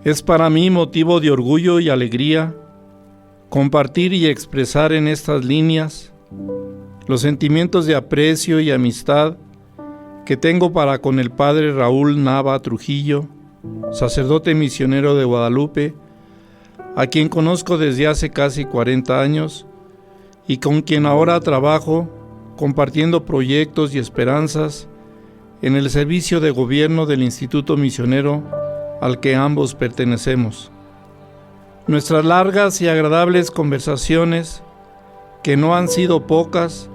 Es para mí motivo de orgullo y alegría compartir y expresar en estas líneas los sentimientos de aprecio y amistad que tengo para con el Padre Raúl Nava Trujillo, sacerdote misionero de Guadalupe, a quien conozco desde hace casi 40 años y con quien ahora trabajo compartiendo proyectos y esperanzas en el servicio de gobierno del Instituto Misionero al que ambos pertenecemos. Nuestras largas y agradables conversaciones, que no han sido pocas,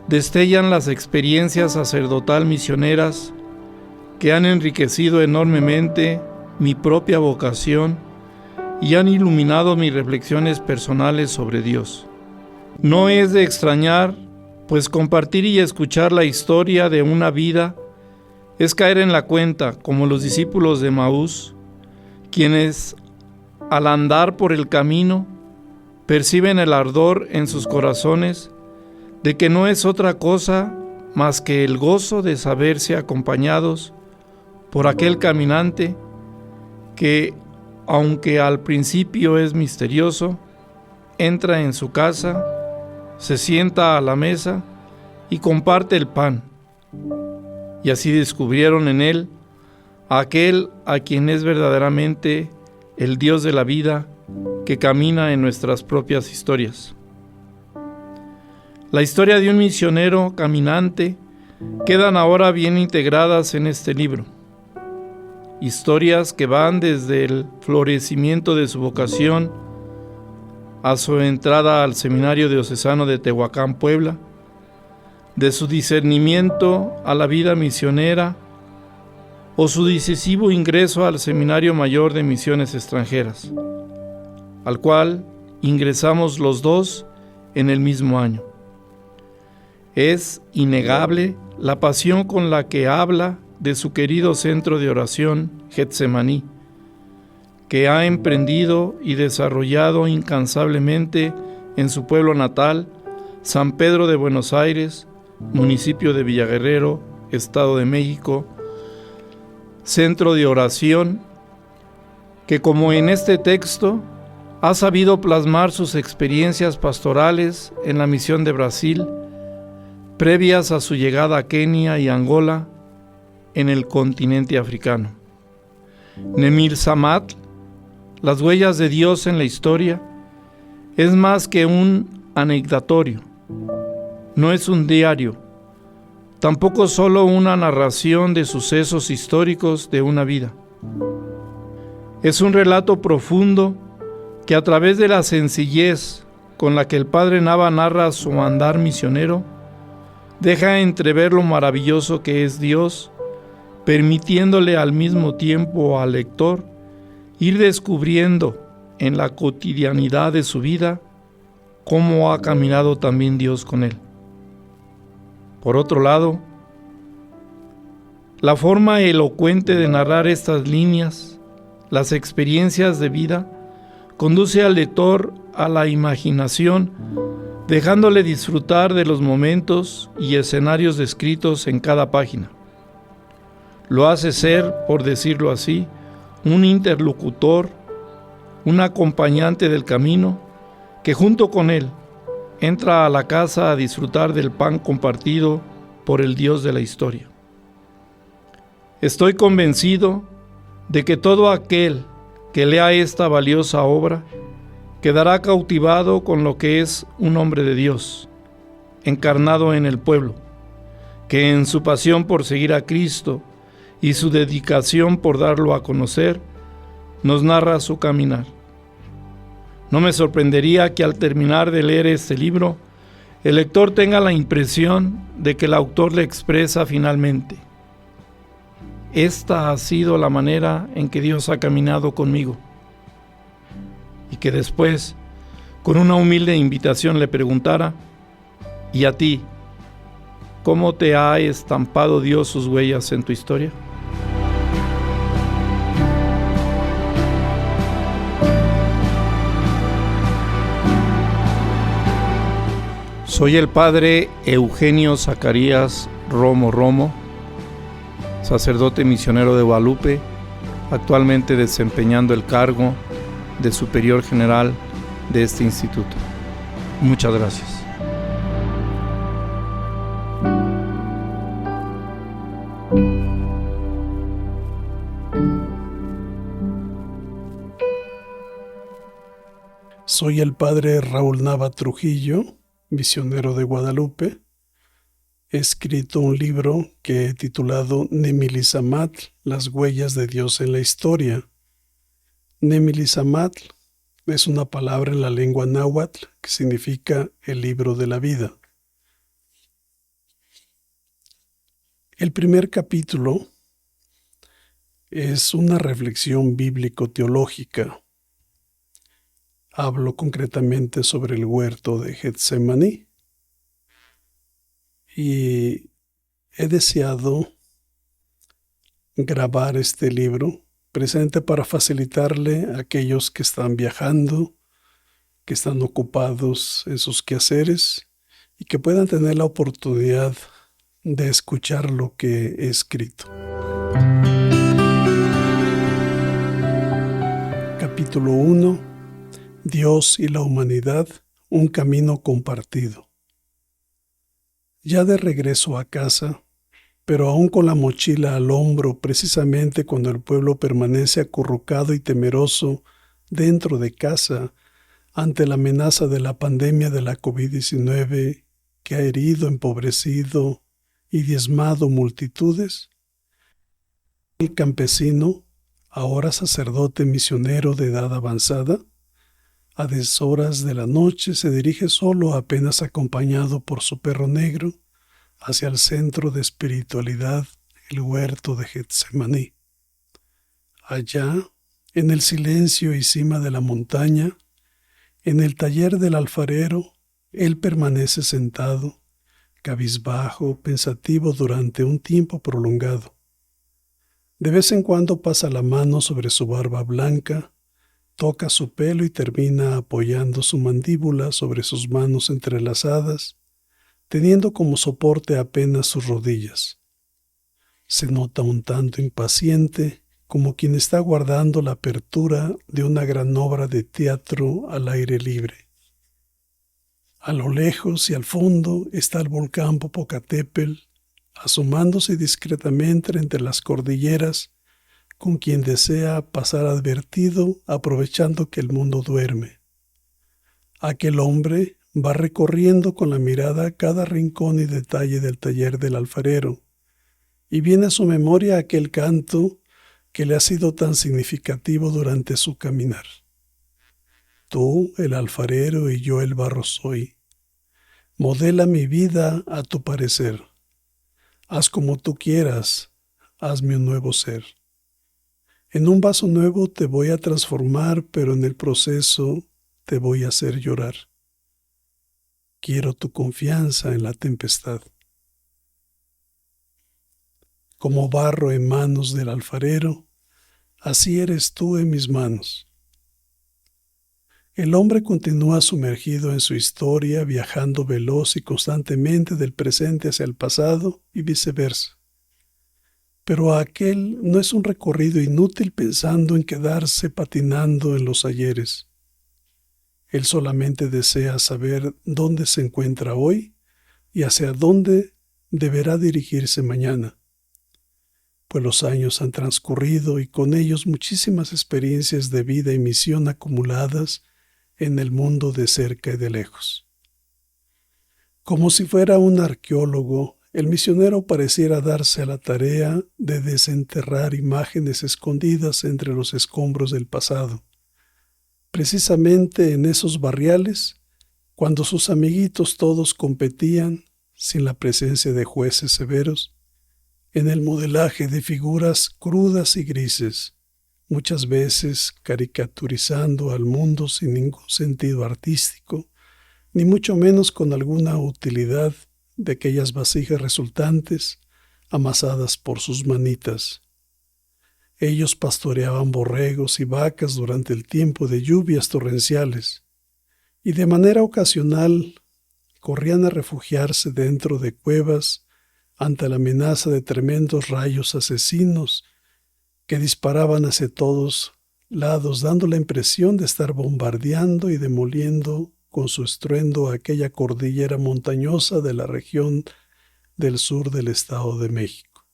destellan las experiencias sacerdotal misioneras que han enriquecido enormemente mi propia vocación y han iluminado mis reflexiones personales sobre Dios. No es de extrañar, pues compartir y escuchar la historia de una vida es caer en la cuenta, como los discípulos de Emaús, quienes, al andar por el camino, perciben el ardor en sus corazones de que no es otra cosa más que el gozo de saberse acompañados por aquel caminante que, aunque al principio es misterioso, entra en su casa, se sienta a la mesa y comparte el pan. Y así descubrieron en él a aquel a quien es verdaderamente el Dios de la vida que camina en nuestras propias historias. La historia de un misionero caminante quedan ahora bien integradas en este libro. Historias que van desde el florecimiento de su vocación a su entrada al Seminario Diocesano de Tehuacán, Puebla, de su discernimiento a la vida misionera o su decisivo ingreso al Seminario Mayor de Misiones Extranjeras, al cual ingresamos los dos en el mismo año. Es innegable la pasión con la que habla de su querido centro de oración, Getsemaní, que ha emprendido y desarrollado incansablemente en su pueblo natal, San Pedro de Buenos Aires, municipio de Villaguerrero, Estado de México, centro de oración que, como en este texto, ha sabido plasmar sus experiencias pastorales en la misión de Brasil, previas a su llegada a Kenia y Angola, en el continente africano. Nemil Samat, las huellas de Dios en la historia, es más que un anecdotario. No es un diario, tampoco solo una narración de sucesos históricos de una vida. Es un relato profundo que, a través de la sencillez con la que el Padre Nava narra su andar misionero, deja entrever lo maravilloso que es Dios, permitiéndole al mismo tiempo al lector ir descubriendo en la cotidianidad de su vida cómo ha caminado también Dios con él. Por otro lado, la forma elocuente de narrar estas líneas, las experiencias de vida, conduce al lector a la imaginación, dejándole disfrutar de los momentos y escenarios descritos en cada página. Lo hace ser, por decirlo así, un interlocutor, un acompañante del camino, que junto con él entra a la casa a disfrutar del pan compartido por el Dios de la historia. Estoy convencido de que todo aquel que lea esta valiosa obra quedará cautivado con lo que es un hombre de Dios, encarnado en el pueblo, que en su pasión por seguir a Cristo y su dedicación por darlo a conocer, nos narra su caminar. No me sorprendería que al terminar de leer este libro, el lector tenga la impresión de que el autor le expresa finalmente: esta ha sido la manera en que Dios ha caminado conmigo. Y que después, con una humilde invitación, le preguntara: ¿y a ti? ¿Cómo te ha estampado Dios sus huellas en tu historia? Soy el padre Eugenio Zacarías Romo, sacerdote misionero de Guadalupe, actualmente desempeñando el cargo de superior general de este instituto. Muchas gracias. Soy el padre Raúl Nava Trujillo, misionero de Guadalupe. He escrito un libro que he titulado Nemilizamatl, las huellas de Dios en la historia. Nemilizamatl es una palabra en la lengua náhuatl que significa el libro de la vida. El primer capítulo es una reflexión bíblico-teológica. Hablo concretamente sobre el huerto de Getsemaní y he deseado grabar este libro presente para facilitarle a aquellos que están viajando, que están ocupados en sus quehaceres y que puedan tener la oportunidad de escuchar lo que he escrito. Capítulo 1. Dios y la humanidad, un camino compartido. Ya de regreso a casa, pero aún con la mochila al hombro, precisamente cuando el pueblo permanece acurrucado y temeroso dentro de casa ante la amenaza de la pandemia de la COVID-19 que ha herido, empobrecido y diezmado multitudes, el campesino, ahora sacerdote misionero de edad avanzada, a deshoras de la noche se dirige solo, apenas acompañado por su perro negro, hacia el centro de espiritualidad, el huerto de Getsemaní. Allá, en el silencio y cima de la montaña, en el taller del alfarero, él permanece sentado, cabizbajo, pensativo durante un tiempo prolongado. De vez en cuando pasa la mano sobre su barba blanca, toca su pelo y termina apoyando su mandíbula sobre sus manos entrelazadas, teniendo como soporte apenas sus rodillas. Se nota un tanto impaciente, como quien está guardando la apertura de una gran obra de teatro al aire libre. A lo lejos y al fondo está el volcán Popocatépetl, asomándose discretamente entre las cordilleras, con quien desea pasar advertido, aprovechando que el mundo duerme. Aquel hombre va recorriendo con la mirada cada rincón y detalle del taller del alfarero, y viene a su memoria aquel canto que le ha sido tan significativo durante su caminar. Tú, el alfarero, y yo el barro soy. Modela mi vida a tu parecer. Haz como tú quieras, hazme un nuevo ser. En un vaso nuevo te voy a transformar, pero en el proceso te voy a hacer llorar. Quiero tu confianza en la tempestad. Como barro en manos del alfarero, así eres tú en mis manos. El hombre continúa sumergido en su historia, viajando veloz y constantemente del presente hacia el pasado y viceversa. Pero aquel no es un recorrido inútil pensando en quedarse patinando en los ayeres. Él solamente desea saber dónde se encuentra hoy y hacia dónde deberá dirigirse mañana. Pues los años han transcurrido y con ellos muchísimas experiencias de vida y misión acumuladas en el mundo de cerca y de lejos. Como si fuera un arqueólogo, el misionero pareciera darse a la tarea de desenterrar imágenes escondidas entre los escombros del pasado. Precisamente en esos barriales, cuando sus amiguitos todos competían, sin la presencia de jueces severos, en el modelaje de figuras crudas y grises, muchas veces caricaturizando al mundo sin ningún sentido artístico, ni mucho menos con alguna utilidad de aquellas vasijas resultantes amasadas por sus manitas. Ellos pastoreaban borregos y vacas durante el tiempo de lluvias torrenciales, y de manera ocasional corrían a refugiarse dentro de cuevas ante la amenaza de tremendos rayos asesinos que disparaban hacia todos lados, dando la impresión de estar bombardeando y demoliendo con su estruendo aquella cordillera montañosa de la región del sur del Estado de México.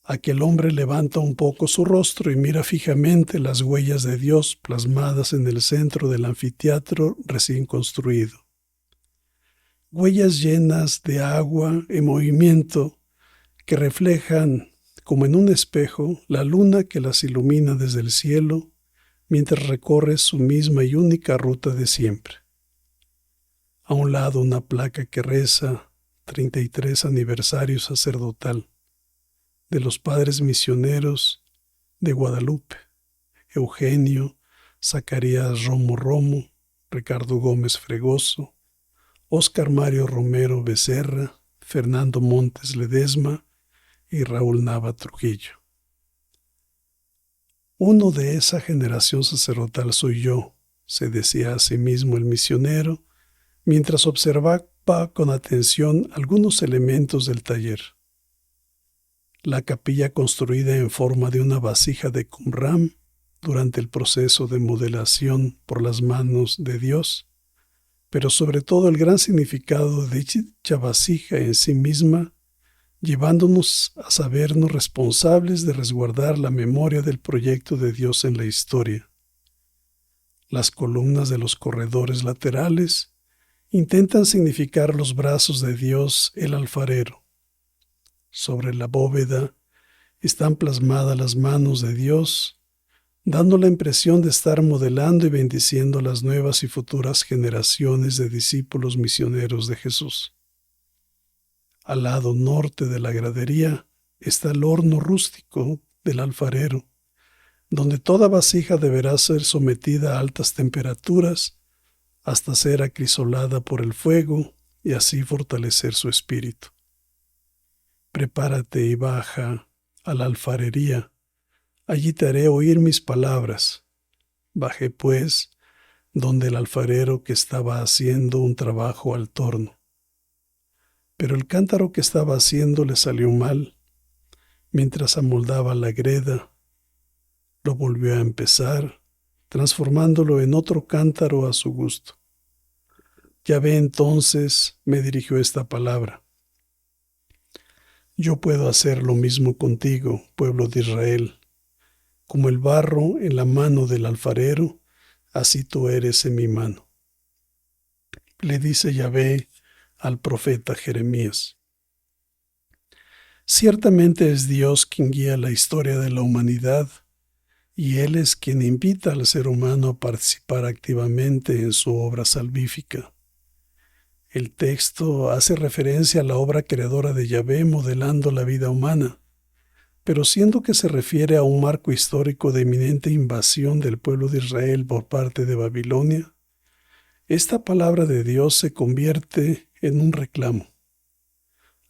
Aquel hombre levanta un poco su rostro y mira fijamente las huellas de Dios plasmadas en el centro del anfiteatro recién construido. Huellas llenas de agua en movimiento que reflejan, como en un espejo, la luna que las ilumina desde el cielo mientras recorre su misma y única ruta de siempre. A un lado una placa que reza 33 aniversario sacerdotal de los padres misioneros de Guadalupe, Eugenio, Zacarías Romo Romo, Ricardo Gómez Fregoso, Óscar Mario Romero Becerra, Fernando Montes Ledesma y Raúl Nava Trujillo. Uno de esa generación sacerdotal soy yo, se decía a sí mismo el misionero, mientras observaba con atención algunos elementos del taller. La capilla construida en forma de una vasija de Qumran durante el proceso de modelación por las manos de Dios, pero sobre todo el gran significado de dicha vasija en sí misma, llevándonos a sabernos responsables de resguardar la memoria del proyecto de Dios en la historia. Las columnas de los corredores laterales intentan significar los brazos de Dios el alfarero. Sobre la bóveda están plasmadas las manos de Dios, dando la impresión de estar modelando y bendiciendo a las nuevas y futuras generaciones de discípulos misioneros de Jesús. Al lado norte de la gradería está el horno rústico del alfarero, donde toda vasija deberá ser sometida a altas temperaturas hasta ser acrisolada por el fuego y así fortalecer su espíritu. Prepárate y baja a la alfarería, allí te haré oír mis palabras. Bajé pues donde el alfarero que estaba haciendo un trabajo al torno. Pero el cántaro que estaba haciendo le salió mal. Mientras amoldaba la greda, lo volvió a empezar, transformándolo en otro cántaro a su gusto. Yahvé entonces me dirigió esta palabra. Yo puedo hacer lo mismo contigo, pueblo de Israel. Como el barro en la mano del alfarero, así tú eres en mi mano. Le dice Yahvé al profeta Jeremías. Ciertamente es Dios quien guía la historia de la humanidad, y Él es quien invita al ser humano a participar activamente en su obra salvífica. El texto hace referencia a la obra creadora de Yahvé modelando la vida humana, pero siendo que se refiere a un marco histórico de inminente invasión del pueblo de Israel por parte de Babilonia, esta palabra de Dios se convierte en un reclamo,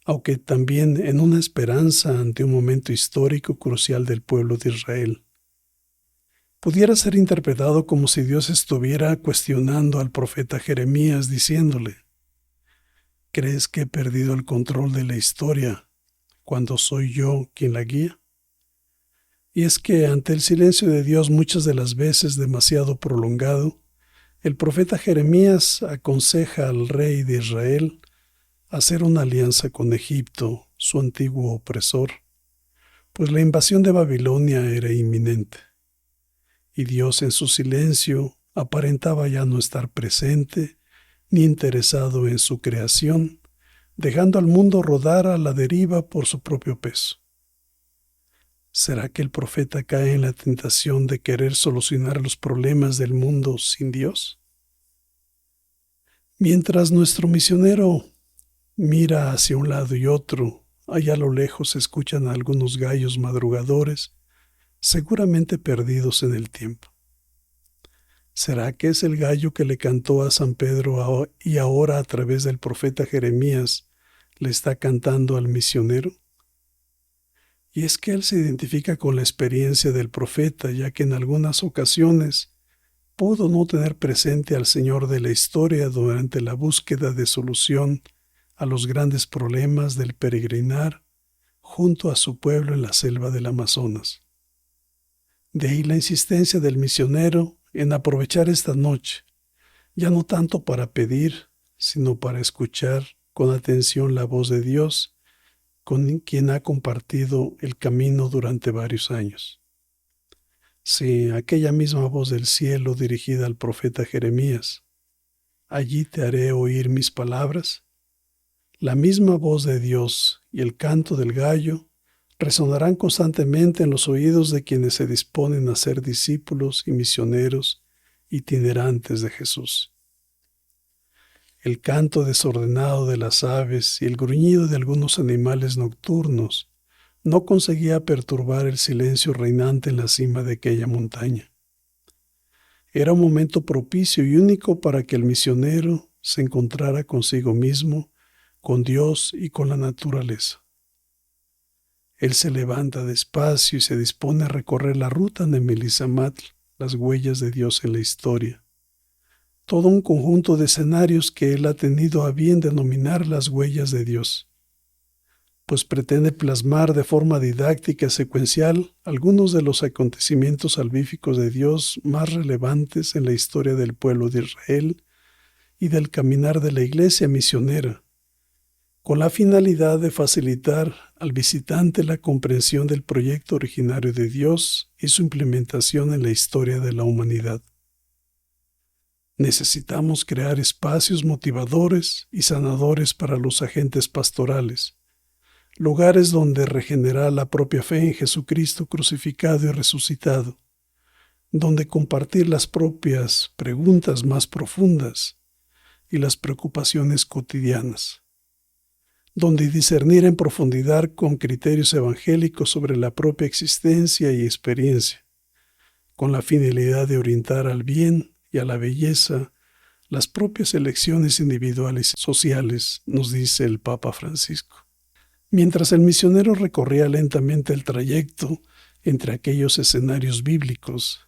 aunque también en una esperanza ante un momento histórico crucial del pueblo de Israel. Pudiera ser interpretado como si Dios estuviera cuestionando al profeta Jeremías diciéndole: ¿crees que he perdido el control de la historia cuando soy yo quien la guía? Y es que ante el silencio de Dios muchas de las veces demasiado prolongado, el profeta Jeremías aconseja al rey de Israel hacer una alianza con Egipto, su antiguo opresor, pues la invasión de Babilonia era inminente. Y Dios en su silencio aparentaba ya no estar presente ni interesado en su creación, dejando al mundo rodar a la deriva por su propio peso. ¿Será que el profeta cae en la tentación de querer solucionar los problemas del mundo sin Dios? Mientras nuestro misionero mira hacia un lado y otro, allá a lo lejos se escuchan a algunos gallos madrugadores, seguramente perdidos en el tiempo. ¿Será que es el gallo que le cantó a San Pedro y ahora a través del profeta Jeremías le está cantando al misionero? Y es que él se identifica con la experiencia del profeta, ya que en algunas ocasiones pudo no tener presente al Señor de la historia durante la búsqueda de solución a los grandes problemas del peregrinar junto a su pueblo en la selva del Amazonas. De ahí la insistencia del misionero en aprovechar esta noche, ya no tanto para pedir, sino para escuchar con atención la voz de Dios, con quien ha compartido el camino durante varios años. Sí, aquella misma voz del cielo dirigida al profeta Jeremías: allí te haré oír mis palabras. La misma voz de Dios y el canto del gallo resonarán constantemente en los oídos de quienes se disponen a ser discípulos y misioneros itinerantes de Jesús. El canto desordenado de las aves y el gruñido de algunos animales nocturnos no conseguía perturbar el silencio reinante en la cima de aquella montaña. Era un momento propicio y único para que el misionero se encontrara consigo mismo, con Dios y con la naturaleza. Él se levanta despacio y se dispone a recorrer la ruta de Melisamatl, las huellas de Dios en la historia. Todo un conjunto de escenarios que él ha tenido a bien denominar las huellas de Dios, pues pretende plasmar de forma didáctica secuencial algunos de los acontecimientos salvíficos de Dios más relevantes en la historia del pueblo de Israel y del caminar de la iglesia misionera, con la finalidad de facilitar al visitante la comprensión del proyecto originario de Dios y su implementación en la historia de la humanidad. Necesitamos crear espacios motivadores y sanadores para los agentes pastorales, lugares donde regenerar la propia fe en Jesucristo crucificado y resucitado, donde compartir las propias preguntas más profundas y las preocupaciones cotidianas, donde discernir en profundidad con criterios evangélicos sobre la propia existencia y experiencia, con la finalidad de orientar al bien y a la belleza las propias elecciones individuales y sociales, nos dice el Papa Francisco. Mientras el misionero recorría lentamente el trayecto entre aquellos escenarios bíblicos,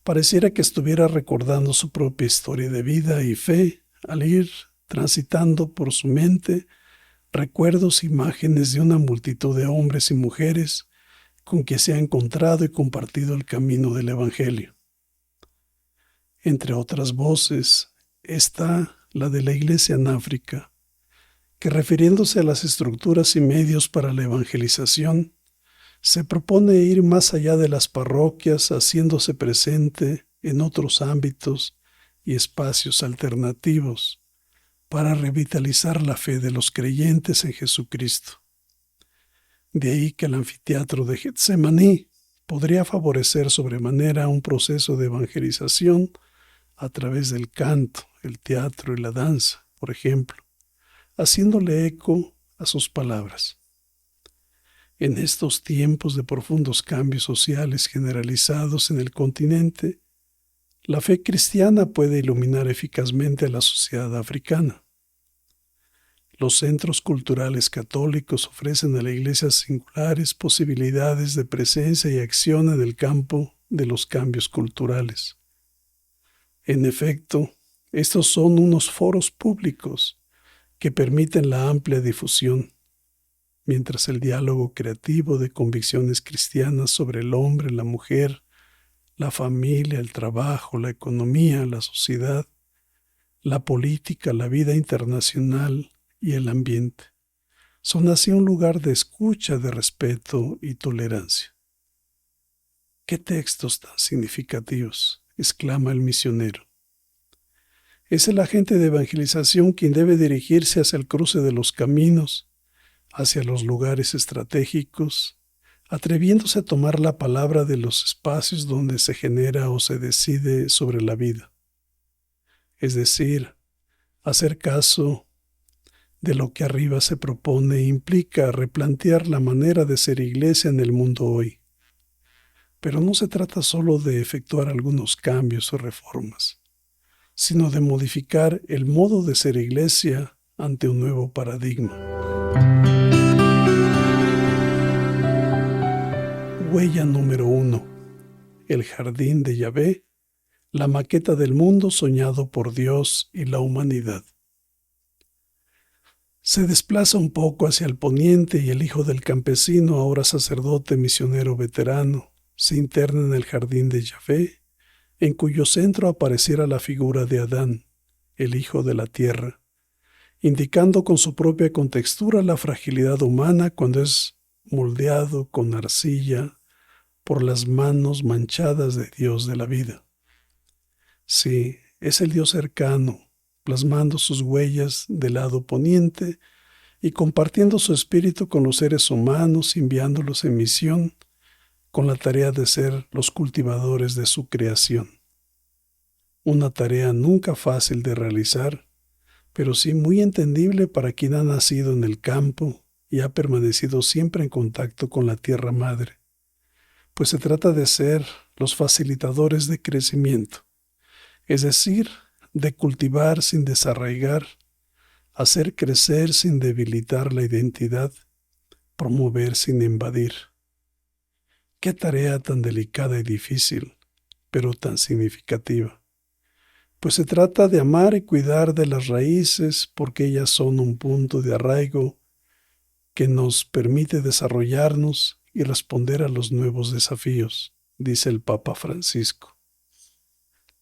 pareciera que estuviera recordando su propia historia de vida y fe al ir transitando por su mente recuerdos e imágenes de una multitud de hombres y mujeres con que se ha encontrado y compartido el camino del Evangelio. Entre otras voces está la de la Iglesia en África, que refiriéndose a las estructuras y medios para la evangelización, se propone ir más allá de las parroquias, haciéndose presente en otros ámbitos y espacios alternativos para revitalizar la fe de los creyentes en Jesucristo. De ahí que el anfiteatro de Getsemaní podría favorecer sobremanera un proceso de evangelización a través del canto, el teatro y la danza, por ejemplo, haciéndole eco a sus palabras. En estos tiempos de profundos cambios sociales generalizados en el continente, la fe cristiana puede iluminar eficazmente a la sociedad africana. Los centros culturales católicos ofrecen a la Iglesia singulares posibilidades de presencia y acción en el campo de los cambios culturales. En efecto, estos son unos foros públicos que permiten la amplia difusión, mientras el diálogo creativo de convicciones cristianas sobre el hombre, la mujer, la familia, el trabajo, la economía, la sociedad, la política, la vida internacional y el ambiente son así un lugar de escucha, de respeto y tolerancia. ¡Qué textos tan significativos!, exclama el misionero. Es el agente de evangelización quien debe dirigirse hacia el cruce de los caminos, hacia los lugares estratégicos, atreviéndose a tomar la palabra de los espacios donde se genera o se decide sobre la vida. Es decir, hacer caso de lo que arriba se propone implica replantear la manera de ser iglesia en el mundo hoy. Pero no se trata solo de efectuar algunos cambios o reformas, sino de modificar el modo de ser iglesia ante un nuevo paradigma. Huella número 1. El jardín de Yahvé la maqueta del mundo soñado por Dios y la humanidad. Se desplaza un poco hacia el poniente y el hijo del campesino, ahora sacerdote misionero veterano, se interna en el jardín de Yahvé, en cuyo centro apareciera la figura de Adán, el hijo de la tierra, indicando con su propia contextura la fragilidad humana cuando es moldeado con arcilla por las manos manchadas de Dios de la vida. Sí, es el Dios cercano, plasmando sus huellas del lado poniente y compartiendo su espíritu con los seres humanos, enviándolos en misión con la tarea de ser los cultivadores de su creación. Una tarea nunca fácil de realizar, pero sí muy entendible para quien ha nacido en el campo y ha permanecido siempre en contacto con la tierra madre, pues se trata de ser los facilitadores de crecimiento, es decir, de cultivar sin desarraigar, hacer crecer sin debilitar la identidad, promover sin invadir. Qué tarea tan delicada y difícil, pero tan significativa. Pues se trata de amar y cuidar de las raíces porque ellas son un punto de arraigo que nos permite desarrollarnos y responder a los nuevos desafíos, dice el Papa Francisco.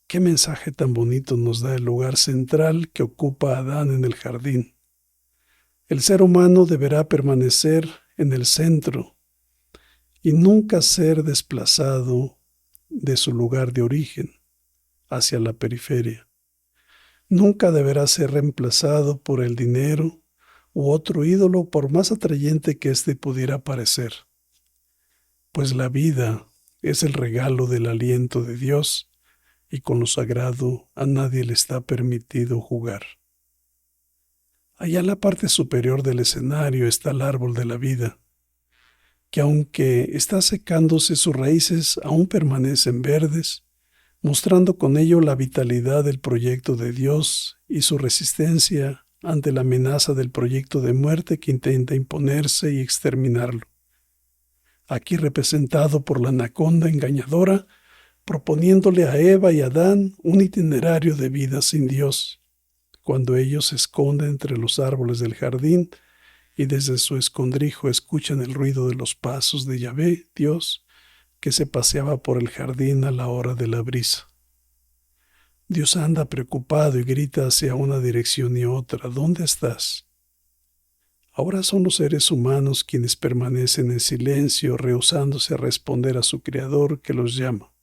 Qué mensaje tan bonito nos da el lugar central que ocupa Adán en el jardín. El ser humano deberá permanecer en el centro y nunca ser desplazado de su lugar de origen hacia la periferia. Nunca deberá ser reemplazado por el dinero u otro ídolo por más atrayente que éste pudiera parecer, pues la vida es el regalo del aliento de Dios y con lo sagrado a nadie le está permitido jugar. Allá en la parte superior del escenario está el árbol de la vida, que aunque está secándose, sus raíces aún permanecen verdes, mostrando con ello la vitalidad del proyecto de Dios y su resistencia ante la amenaza del proyecto de muerte que intenta imponerse y exterminarlo. Aquí representado por la anaconda engañadora, proponiéndole a Eva y Adán un itinerario de vida sin Dios, cuando ellos se esconden entre los árboles del jardín y desde su escondrijo escuchan el ruido de los pasos de Yahvé, Dios, que se paseaba por el jardín a la hora de la brisa. Dios anda preocupado y grita hacia una dirección y otra: ¿dónde estás? Ahora son los seres humanos quienes permanecen en silencio, rehusándose a responder a su Creador que los llama.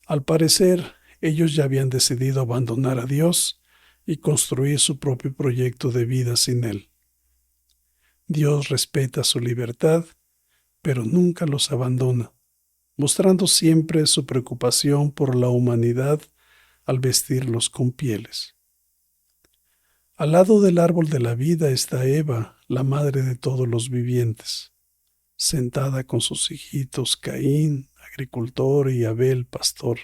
Al parecer, ellos ya habían decidido abandonar a Dios y construir su propio proyecto de vida sin Él. Dios respeta su libertad, pero nunca los abandona, mostrando siempre su preocupación por la humanidad al vestirlos con pieles. Al lado del árbol de la vida está Eva, la madre de todos los vivientes, sentada con sus hijitos Caín, agricultor, y Abel, pastor,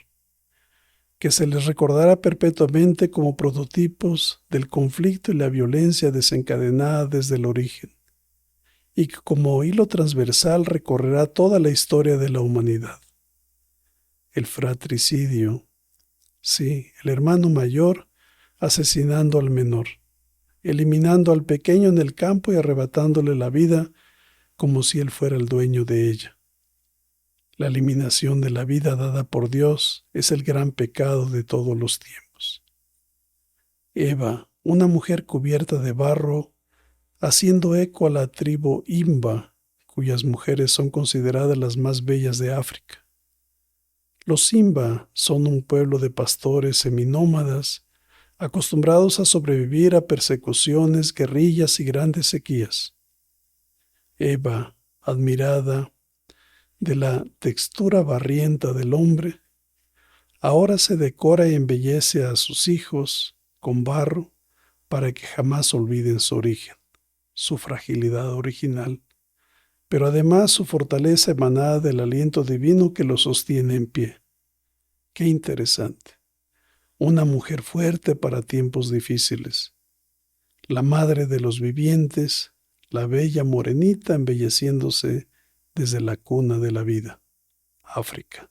que se les recordará perpetuamente como prototipos del conflicto y la violencia desencadenada desde el origen, y que como hilo transversal recorrerá toda la historia de la humanidad. El fratricidio, sí, el hermano mayor asesinando al menor, eliminando al pequeño en el campo y arrebatándole la vida como si él fuera el dueño de ella. La eliminación de la vida dada por Dios es el gran pecado de todos los tiempos. Eva, una mujer cubierta de barro, haciendo eco a la tribu Imba, cuyas mujeres son consideradas las más bellas de África. Los Imba son un pueblo de pastores seminómadas, acostumbrados a sobrevivir a persecuciones, guerrillas y grandes sequías. Eva, admirada de la textura barrienta del hombre, ahora se decora y embellece a sus hijos con barro para que jamás olviden su origen, su fragilidad original, pero además su fortaleza emanada del aliento divino que los sostiene en pie. Qué interesante. Una mujer fuerte para tiempos difíciles, la madre de los vivientes, la bella morenita embelleciéndose desde la cuna de la vida, África.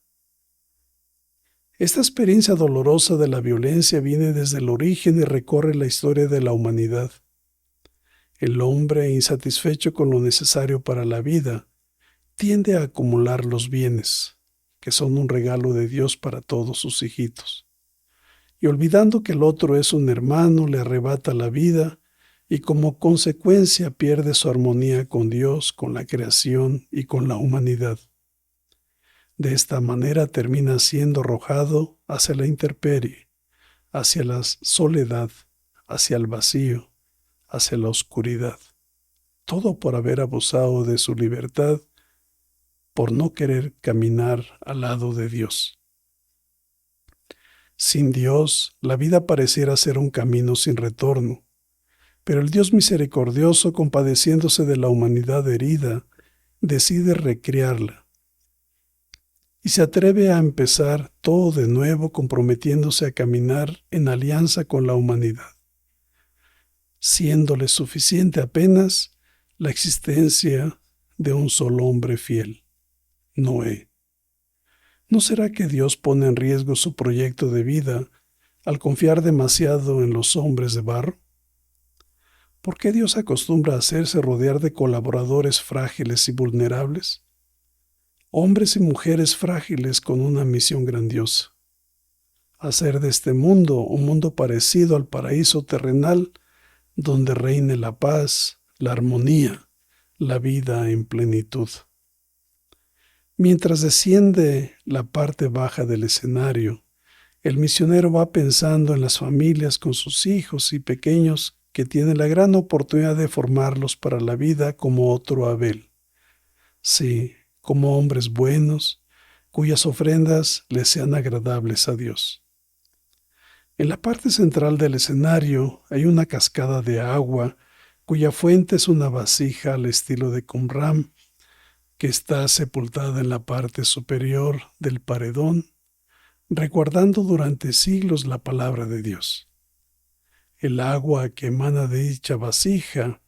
Esta experiencia dolorosa de la violencia viene desde el origen y recorre la historia de la humanidad. El hombre, insatisfecho con lo necesario para la vida, tiende a acumular los bienes, que son un regalo de Dios para todos sus hijitos. Y olvidando que el otro es un hermano, le arrebata la vida y como consecuencia pierde su armonía con Dios, con la creación y con la humanidad. De esta manera termina siendo arrojado hacia la intemperie, hacia la soledad, hacia el vacío, hacia la oscuridad. Todo por haber abusado de su libertad, por no querer caminar al lado de Dios. Sin Dios, la vida pareciera ser un camino sin retorno, pero el Dios misericordioso, compadeciéndose de la humanidad herida, decide recrearla y se atreve a empezar todo de nuevo, comprometiéndose a caminar en alianza con la humanidad, siéndole suficiente apenas la existencia de un solo hombre fiel, Noé. ¿No será que Dios pone en riesgo su proyecto de vida al confiar demasiado en los hombres de barro? ¿Por qué Dios acostumbra a hacerse rodear de colaboradores frágiles y vulnerables? Hombres y mujeres frágiles con una misión grandiosa: hacer de este mundo un mundo parecido al paraíso terrenal, donde reine la paz, la armonía, la vida en plenitud. Mientras desciende la parte baja del escenario, el misionero va pensando en las familias con sus hijos y pequeños que tienen la gran oportunidad de formarlos para la vida como otro Abel. Sí, como hombres buenos, cuyas ofrendas les sean agradables a Dios. En la parte central del escenario hay una cascada de agua, cuya fuente es una vasija al estilo de Qumran, que está sepultada en la parte superior del paredón, resguardando durante siglos la palabra de Dios. El agua que emana de dicha vasija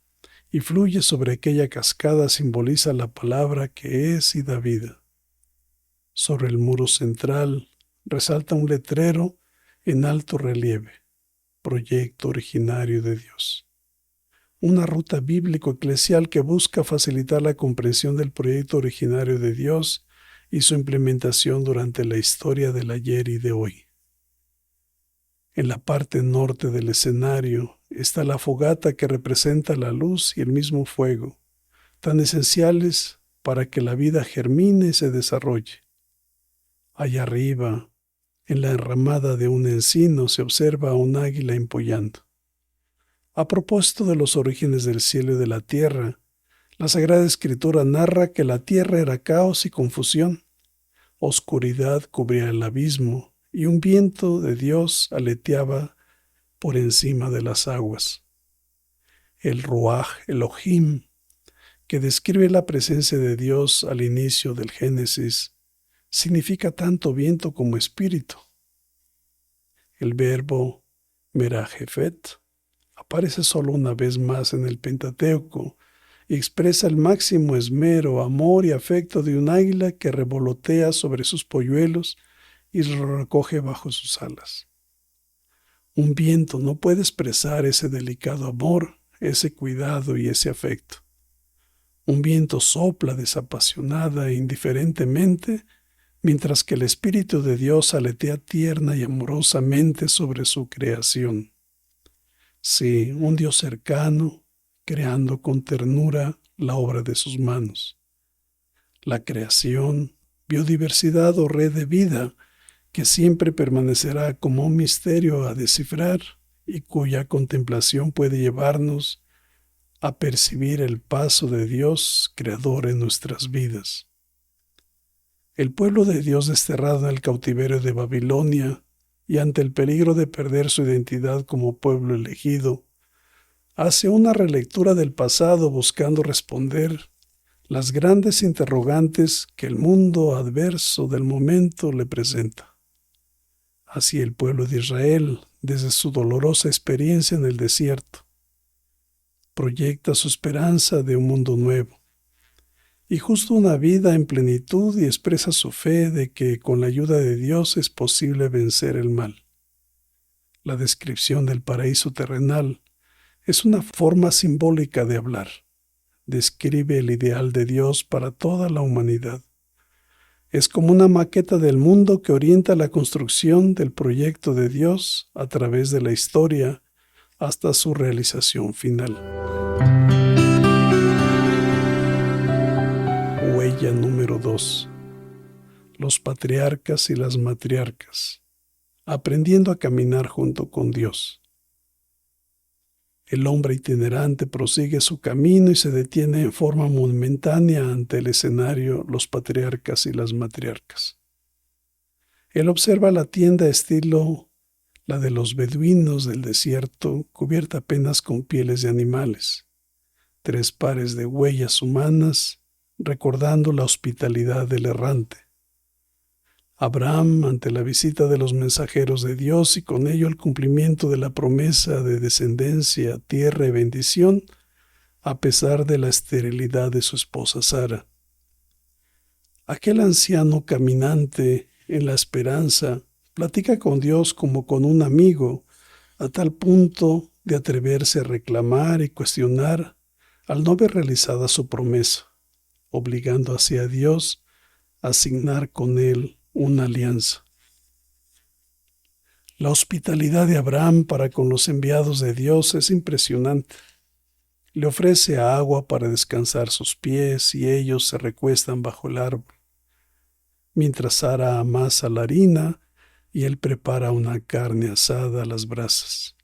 y fluye sobre aquella cascada simboliza la palabra que es y da vida. Sobre el muro central resalta un letrero en alto relieve: Proyecto originario de Dios. Una ruta bíblico-eclesial que busca facilitar la comprensión del proyecto originario de Dios y su implementación durante la historia del ayer y de hoy. En la parte norte del escenario está la fogata que representa la luz y el mismo fuego, tan esenciales para que la vida germine y se desarrolle. Allá arriba, en la enramada de un encino, se observa a un águila empollando. A propósito de los orígenes del cielo y de la tierra, la Sagrada Escritura narra que la tierra era caos y confusión, oscuridad cubría el abismo y un viento de Dios aleteaba por encima de las aguas. El Ruaj Elohim, que describe la presencia de Dios al inicio del Génesis, significa tanto viento como espíritu. El verbo merajefet aparece solo una vez más en el Pentateuco y expresa el máximo esmero, amor y afecto de un águila que revolotea sobre sus polluelos y lo recoge bajo sus alas. Un viento no puede expresar ese delicado amor, ese cuidado y ese afecto. Un viento sopla desapasionada e indiferentemente, mientras que el Espíritu de Dios aletea tierna y amorosamente sobre su creación. Sí, un Dios cercano, creando con ternura la obra de sus manos. La creación, biodiversidad o red de vida, que siempre permanecerá como un misterio a descifrar y cuya contemplación puede llevarnos a percibir el paso de Dios creador en nuestras vidas. El pueblo de Dios desterrado en el cautiverio de Babilonia y ante el peligro de perder su identidad como pueblo elegido, hace una relectura del pasado buscando responder las grandes interrogantes que el mundo adverso del momento le presenta. Así el pueblo de Israel, desde su dolorosa experiencia en el desierto, proyecta su esperanza de un mundo nuevo y justo una vida en plenitud y expresa su fe de que con la ayuda de Dios es posible vencer el mal. La descripción del paraíso terrenal es una forma simbólica de hablar. Describe el ideal de Dios para toda la humanidad. Es como una maqueta del mundo que orienta la construcción del proyecto de Dios a través de la historia hasta su realización final. Huella número 2. Los patriarcas y las matriarcas, aprendiendo a caminar junto con Dios. El hombre itinerante prosigue su camino y se detiene en forma momentánea ante el escenario los patriarcas y las matriarcas. Él observa la tienda estilo la de los beduinos del desierto, cubierta apenas con pieles de animales, 3 pares de huellas humanas, recordando la hospitalidad del errante. Abraham ante la visita de los mensajeros de Dios y con ello el cumplimiento de la promesa de descendencia, tierra y bendición, a pesar de la esterilidad de su esposa Sara. Aquel anciano caminante en la esperanza platica con Dios como con un amigo, a tal punto de atreverse a reclamar y cuestionar al no ver realizada su promesa, obligando así a Dios a asignar con él una alianza. La hospitalidad de Abraham para con los enviados de Dios es impresionante. Le ofrece agua para descansar sus pies y ellos se recuestan bajo el árbol, mientras Sara amasa la harina y él prepara una carne asada a las brasas,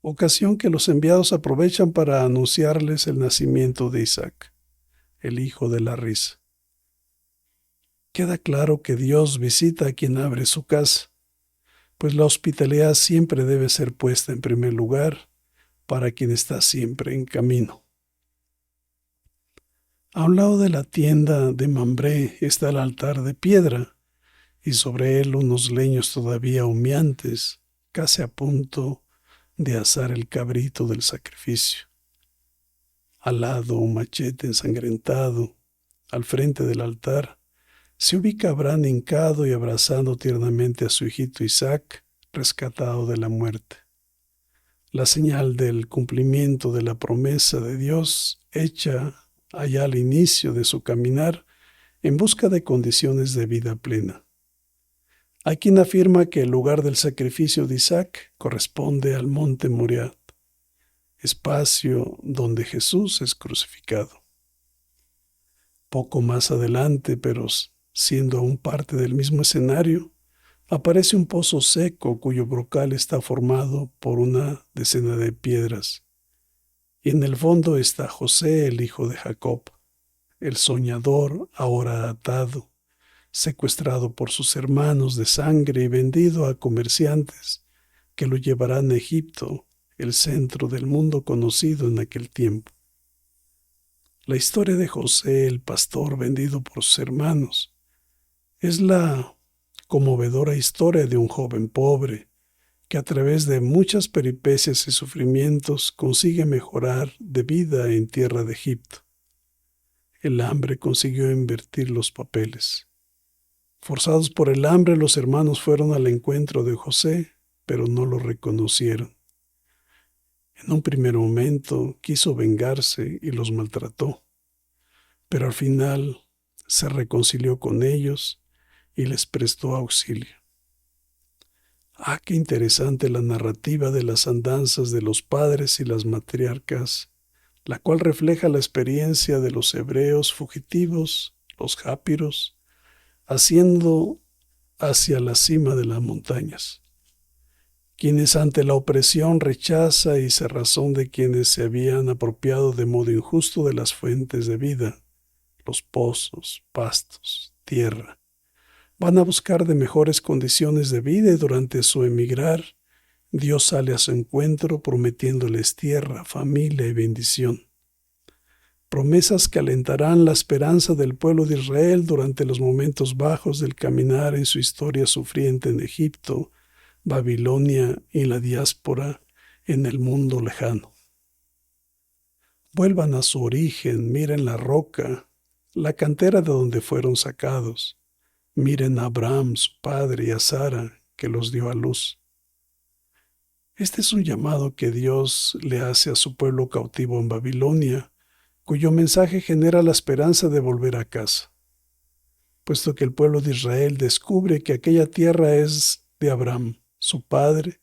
ocasión que los enviados aprovechan para anunciarles el nacimiento de Isaac, el hijo de la risa. Queda claro que Dios visita a quien abre su casa, pues la hospitalidad siempre debe ser puesta en primer lugar para quien está siempre en camino. A un lado de la tienda de Mambré está el altar de piedra, y sobre él unos leños todavía humeantes, casi a punto de asar el cabrito del sacrificio. Al lado un machete ensangrentado, al frente del altar, se ubica Abraham hincado y abrazando tiernamente a su hijito Isaac, rescatado de la muerte. La señal del cumplimiento de la promesa de Dios hecha allá al inicio de su caminar en busca de condiciones de vida plena. Hay quien afirma que el lugar del sacrificio de Isaac corresponde al monte Moriah, espacio donde Jesús es crucificado. Poco más adelante, pero siendo aún parte del mismo escenario, aparece un pozo seco cuyo brocal está formado por una decena de piedras, y en el fondo está José, el hijo de Jacob, el soñador ahora atado, secuestrado por sus hermanos de sangre y vendido a comerciantes que lo llevarán a Egipto, el centro del mundo conocido en aquel tiempo. La historia de José, el pastor vendido por sus hermanos, es la conmovedora historia de un joven pobre que a través de muchas peripecias y sufrimientos consigue mejorar de vida en tierra de Egipto. El hambre consiguió invertir los papeles. Forzados por el hambre, los hermanos fueron al encuentro de José, pero no lo reconocieron. En un primer momento quiso vengarse y los maltrató, pero al final se reconcilió con ellos y les prestó auxilio. Qué interesante la narrativa de las andanzas de los padres y las matriarcas, la cual refleja la experiencia de los hebreos fugitivos, los jápiros, haciendo hacia la cima de las montañas, quienes ante la opresión rechaza y cerrazón de quienes se habían apropiado de modo injusto de las fuentes de vida, los pozos, pastos, tierra, van a buscar de mejores condiciones de vida y durante su emigrar, Dios sale a su encuentro prometiéndoles tierra, familia y bendición. Promesas que alentarán la esperanza del pueblo de Israel durante los momentos bajos del caminar en su historia sufriente en Egipto, Babilonia y la diáspora en el mundo lejano. Vuelvan a su origen, miren la roca, la cantera de donde fueron sacados. Miren a Abraham, su padre, y a Sara, que los dio a luz. Este es un llamado que Dios le hace a su pueblo cautivo en Babilonia, cuyo mensaje genera la esperanza de volver a casa, puesto que el pueblo de Israel descubre que aquella tierra es de Abraham, su padre,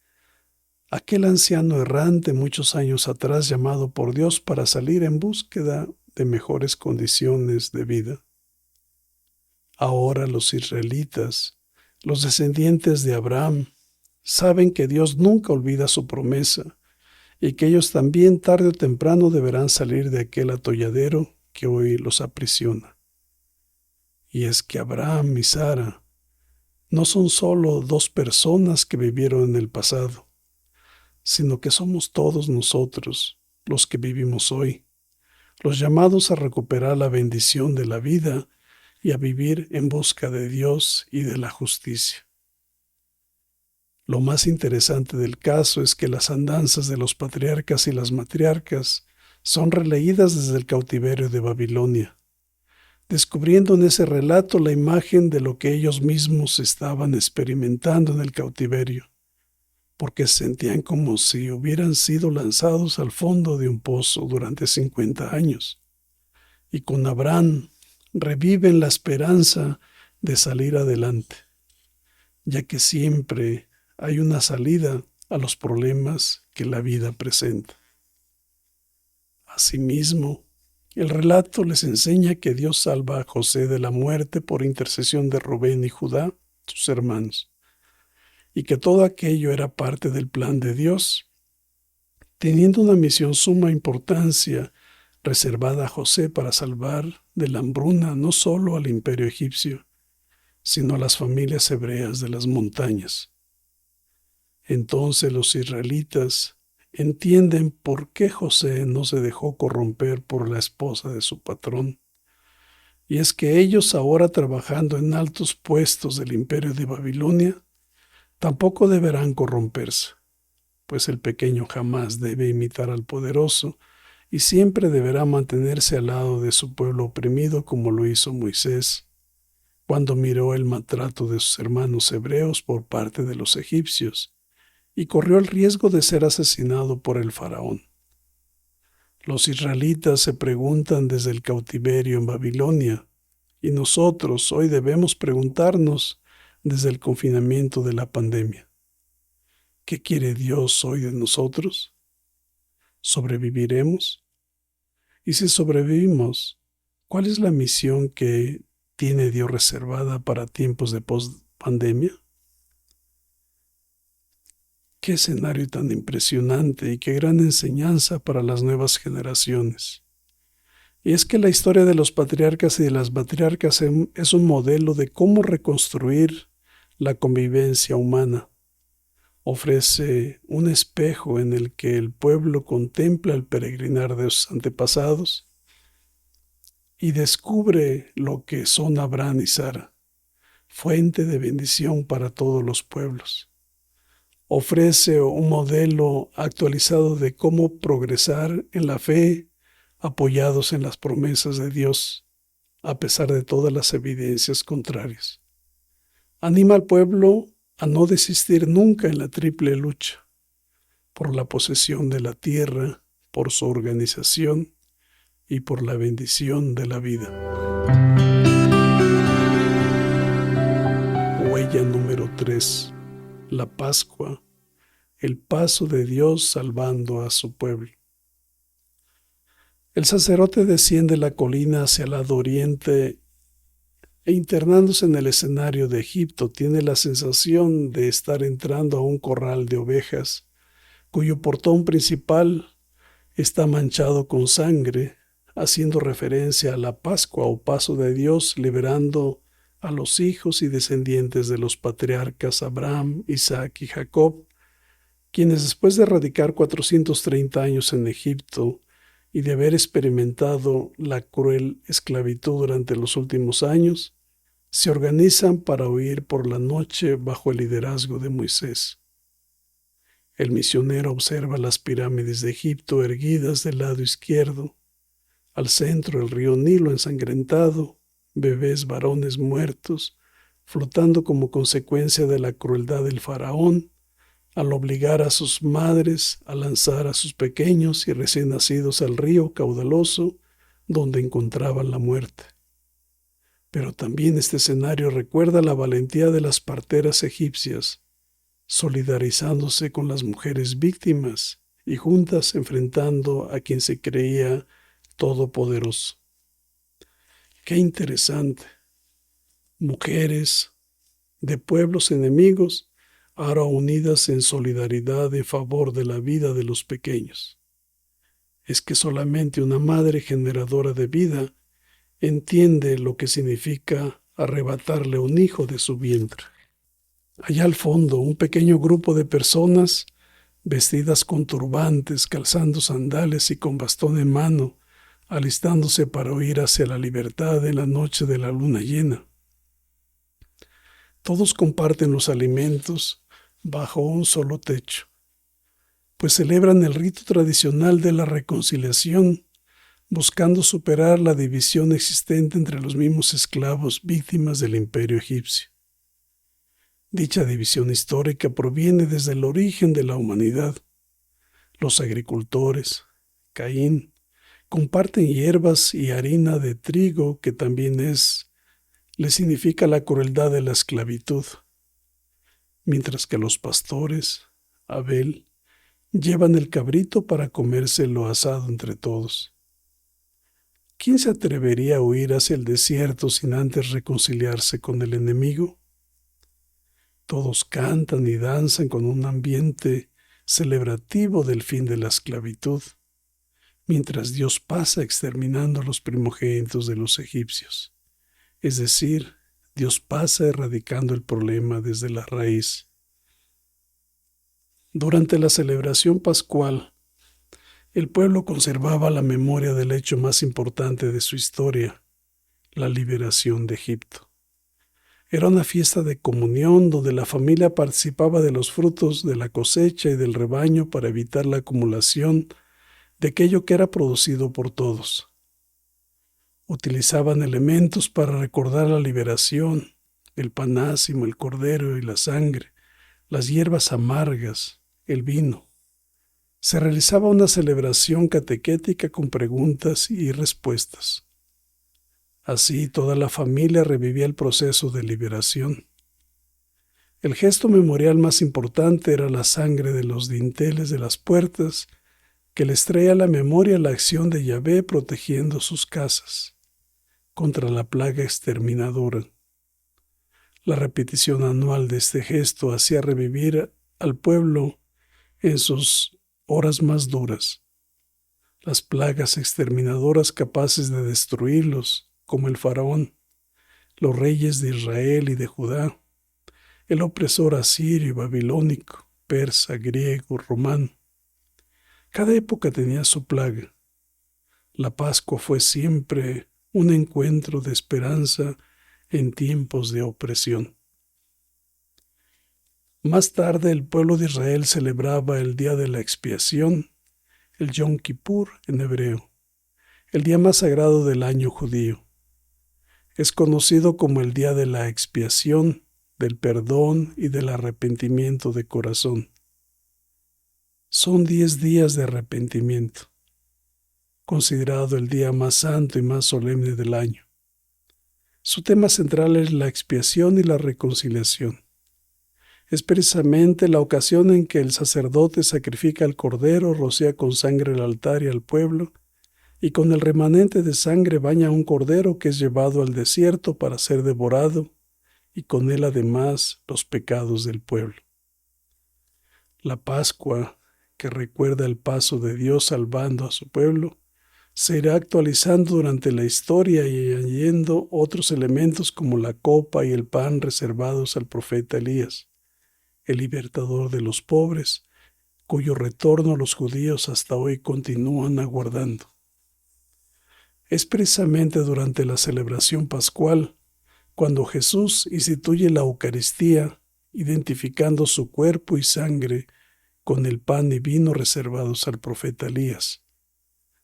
aquel anciano errante muchos años atrás llamado por Dios para salir en búsqueda de mejores condiciones de vida. Ahora los israelitas, los descendientes de Abraham, saben que Dios nunca olvida su promesa y que ellos también tarde o temprano deberán salir de aquel atolladero que hoy los aprisiona. Y es que Abraham y Sara no son solo dos personas que vivieron en el pasado, sino que somos todos nosotros los que vivimos hoy, los llamados a recuperar la bendición de la vida y a vivir en busca de Dios y de la justicia. Lo más interesante del caso es que las andanzas de los patriarcas y las matriarcas son releídas desde el cautiverio de Babilonia, descubriendo en ese relato la imagen de lo que ellos mismos estaban experimentando en el cautiverio, porque se sentían como si hubieran sido lanzados al fondo de un pozo durante 50 años. Y con Abraham reviven la esperanza de salir adelante, ya que siempre hay una salida a los problemas que la vida presenta. Asimismo, el relato les enseña que Dios salva a José de la muerte por intercesión de Rubén y Judá, sus hermanos, y que todo aquello era parte del plan de Dios, teniendo una misión suma importancia reservada a José para salvar de la hambruna no solo al imperio egipcio, sino a las familias hebreas de las montañas. Entonces los israelitas entienden por qué José no se dejó corromper por la esposa de su patrón. Y es que ellos, ahora trabajando en altos puestos del imperio de Babilonia, tampoco deberán corromperse, pues el pequeño jamás debe imitar al poderoso y siempre deberá mantenerse al lado de su pueblo oprimido, como lo hizo Moisés cuando miró el maltrato de sus hermanos hebreos por parte de los egipcios y corrió el riesgo de ser asesinado por el faraón. Los israelitas se preguntan desde el cautiverio en Babilonia, y nosotros hoy debemos preguntarnos desde el confinamiento de la pandemia: ¿qué quiere Dios hoy de nosotros? ¿Sobreviviremos? Y si sobrevivimos, ¿cuál es la misión que tiene Dios reservada para tiempos de post-pandemia? Qué escenario tan impresionante y qué gran enseñanza para las nuevas generaciones. Y es que la historia de los patriarcas y de las matriarcas es un modelo de cómo reconstruir la convivencia humana. Ofrece un espejo en el que el pueblo contempla el peregrinar de sus antepasados y descubre lo que son Abraham y Sara, fuente de bendición para todos los pueblos. Ofrece un modelo actualizado de cómo progresar en la fe, apoyados en las promesas de Dios, a pesar de todas las evidencias contrarias. Anima al pueblo a no desistir nunca en la triple lucha, por la posesión de la tierra, por su organización y por la bendición de la vida. Huella número 3. La Pascua, el paso de Dios salvando a su pueblo. El sacerdote desciende la colina hacia el lado oriente e internándose en el escenario de Egipto tiene la sensación de estar entrando a un corral de ovejas, cuyo portón principal está manchado con sangre, haciendo referencia a la Pascua o paso de Dios liberando a los hijos y descendientes de los patriarcas Abraham, Isaac y Jacob, quienes después de radicar 430 años en Egipto y de haber experimentado la cruel esclavitud durante los últimos años, se organizan para huir por la noche bajo el liderazgo de Moisés. El misionero observa las pirámides de Egipto erguidas del lado izquierdo, Al centro el río Nilo ensangrentado, bebés varones muertos, flotando como consecuencia de la crueldad del faraón, al obligar a sus madres a lanzar a sus pequeños y recién nacidos al río caudaloso donde encontraban la muerte. Pero también este escenario recuerda la valentía de las parteras egipcias, solidarizándose con las mujeres víctimas y juntas enfrentando a quien se creía todopoderoso. Qué interesante. Mujeres de pueblos enemigos, ahora unidas en solidaridad en favor de la vida de los pequeños. Es que solamente una madre generadora de vida entiende lo que significa arrebatarle un hijo de su vientre. Allá al fondo, un pequeño grupo de personas, vestidas con turbantes, calzando sandales y con bastón en mano, alistándose para huir hacia la libertad en la noche de la luna llena. Todos comparten los alimentos bajo un solo techo, pues celebran el rito tradicional de la reconciliación, buscando superar la división existente entre los mismos esclavos víctimas del imperio egipcio. Dicha división histórica proviene desde el origen de la humanidad. Los agricultores, Caín, comparten hierbas y harina de trigo que también le significa la crueldad de la esclavitud, mientras que los pastores, Abel, llevan el cabrito para comérselo asado entre todos. ¿Quién se atrevería a huir hacia el desierto sin antes reconciliarse con el enemigo? Todos cantan y danzan con un ambiente celebrativo del fin de la esclavitud, mientras Dios pasa exterminando a los primogénitos de los egipcios. Es decir, Dios pasa erradicando el problema desde la raíz. Durante la celebración pascual, el pueblo conservaba la memoria del hecho más importante de su historia, la liberación de Egipto. Era una fiesta de comunión donde la familia participaba de los frutos de la cosecha y del rebaño para evitar la acumulación de aquello que era producido por todos. Utilizaban elementos para recordar la liberación, el panásimo, el cordero y la sangre, las hierbas amargas, el vino. Se realizaba una celebración catequética con preguntas y respuestas. Así toda la familia revivía el proceso de liberación. El gesto memorial más importante era la sangre de los dinteles de las puertas, que les traía a la memoria la acción de Yahvé protegiendo sus casas contra la plaga exterminadora. La repetición anual de este gesto hacía revivir al pueblo en sus horas más duras. Las plagas exterminadoras capaces de destruirlos, como el faraón, los reyes de Israel y de Judá, el opresor asirio y babilónico, persa, griego, romano. Cada época tenía su plaga. La Pascua fue siempre un encuentro de esperanza en tiempos de opresión. Más tarde el pueblo de Israel celebraba el día de la expiación, el Yom Kippur en hebreo, el día más sagrado del año judío. Es conocido como el día de la expiación, del perdón y del arrepentimiento de corazón. Son 10 días de arrepentimiento, considerado el día más santo y más solemne del año. Su tema central es la expiación y la reconciliación. Es precisamente la ocasión en que el sacerdote sacrifica al cordero, rocía con sangre el altar y al pueblo, y con el remanente de sangre baña a un cordero que es llevado al desierto para ser devorado, y con él además los pecados del pueblo. La Pascua, que recuerda el paso de Dios salvando a su pueblo, se irá actualizando durante la historia y añadiendo otros elementos como la copa y el pan reservados al profeta Elías, el libertador de los pobres, cuyo retorno los judíos hasta hoy continúan aguardando. Es precisamente durante la celebración pascual cuando Jesús instituye la Eucaristía, identificando su cuerpo y sangre con el pan y vino reservados al profeta Elías.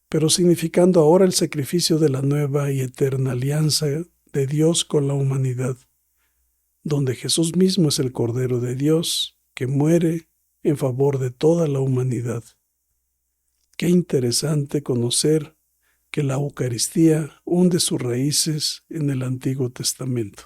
pero significando ahora el sacrificio de la nueva y eterna alianza de Dios con la humanidad, donde Jesús mismo es el Cordero de Dios que muere en favor de toda la humanidad. Qué interesante conocer que la Eucaristía hunde sus raíces en el Antiguo Testamento.